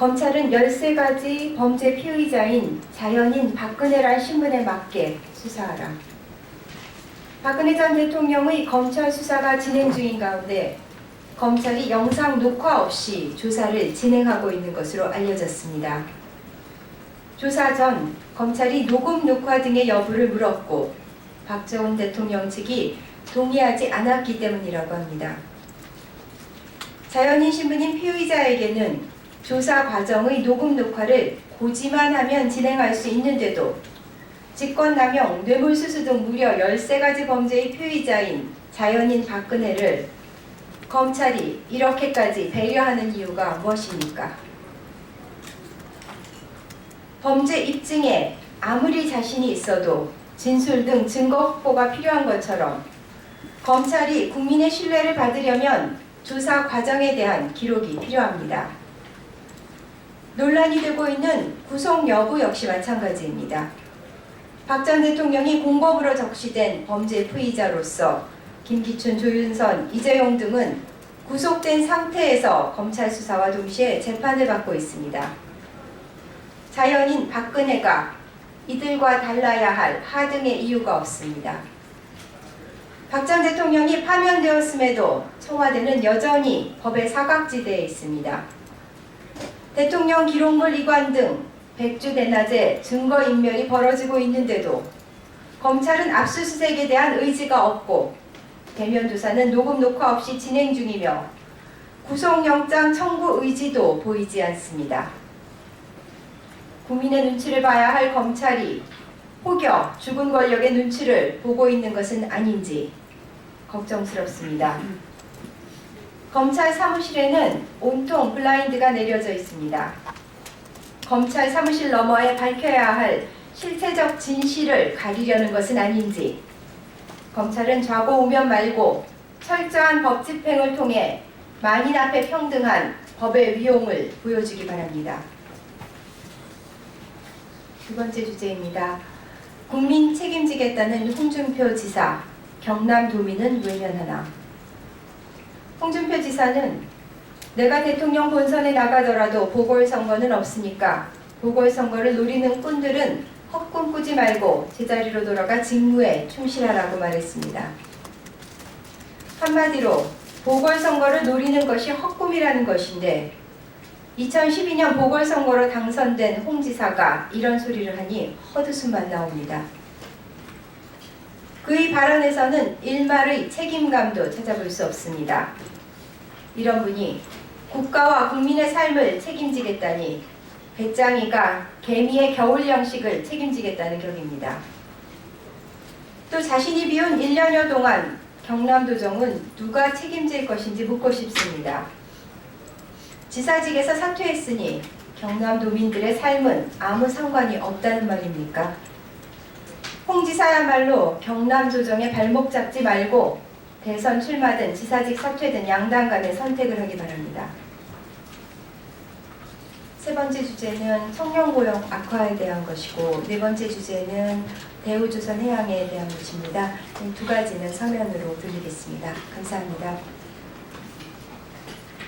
검찰은 13가지 범죄 피의자인 자연인 박근혜란 신분에 맞게 수사하라. 박근혜 전 대통령의 검찰 수사가 진행 중인 가운데 검찰이 영상 녹화 없이 조사를 진행하고 있는 것으로 알려졌습니다. 조사 전 검찰이 녹음 녹화 등의 여부를 물었고 박정훈 대통령 측이 동의하지 않았기 때문이라고 합니다. 자연인 신분인 피의자에게는 조사 과정의 녹음 녹화를 고지만 하면 진행할 수 있는데도 직권남용, 뇌물수수 등 무려 13가지 범죄의 피의자인 자연인 박근혜를 검찰이 이렇게까지 배려하는 이유가 무엇입니까? 범죄 입증에 아무리 자신이 있어도 진술 등 증거 확보가 필요한 것처럼 검찰이 국민의 신뢰를 받으려면 조사 과정에 대한 기록이 필요합니다. 논란이 되고 있는 구속 여부 역시 마찬가지입니다. 박 전 대통령이 공범으로 적시된 범죄 피의자로서 김기춘, 조윤선, 이재용 등은 구속된 상태에서 검찰 수사와 동시에 재판을 받고 있습니다. 자연인 박근혜가 이들과 달라야 할 하등의 이유가 없습니다. 박 전 대통령이 파면되었음에도 청와대는 여전히 법의 사각지대에 있습니다. 대통령 기록물 이관 등 백주 대낮에 증거인멸이 벌어지고 있는데도 검찰은 압수수색에 대한 의지가 없고 대면 조사는 녹음 녹화 없이 진행 중이며 구속영장 청구 의지도 보이지 않습니다. 국민의 눈치를 봐야 할 검찰이 혹여 죽은 권력의 눈치를 보고 있는 것은 아닌지 걱정스럽습니다. 검찰 사무실에는 온통 블라인드가 내려져 있습니다. 검찰 사무실 너머에 밝혀야 할 실체적 진실을 가리려는 것은 아닌지 검찰은 좌고우면 말고 철저한 법 집행을 통해 만인 앞에 평등한 법의 위용을 보여주기 바랍니다. 두 번째 주제입니다. 국민 책임지겠다는 홍준표 지사, 경남도민은 외면하나. 홍준표 지사는 내가 대통령 본선에 나가더라도 보궐선거는 없으니까 보궐선거를 노리는 꾼들은 헛꿈 꾸지 말고 제자리로 돌아가 직무에 충실하라고 말했습니다. 한마디로 보궐선거를 노리는 것이 헛꿈이라는 것인데 2012년 보궐선거로 당선된 홍 지사가 이런 소리를 하니 헛웃음만 나옵니다. 그의 발언에서는 일말의 책임감도 찾아볼 수 없습니다. 이런 분이 국가와 국민의 삶을 책임지겠다니 배짱이가 개미의 겨울 양식을 책임지겠다는 격입니다. 또 자신이 비운 1년여 동안 경남도정은 누가 책임질 것인지 묻고 싶습니다. 지사직에서 사퇴했으니 경남도민들의 삶은 아무 상관이 없다는 말입니까? 홍 지사야말로 경남도정에 발목 잡지 말고 대선 출마든 지사직 사퇴든 양당 간의 선택을 하기 바랍니다. 세 번째 주제는 청년고용 악화에 대한 것이고 네 번째 주제는 대우조선 해양에 대한 것입니다. 두 가지는 서면으로 드리겠습니다. 감사합니다.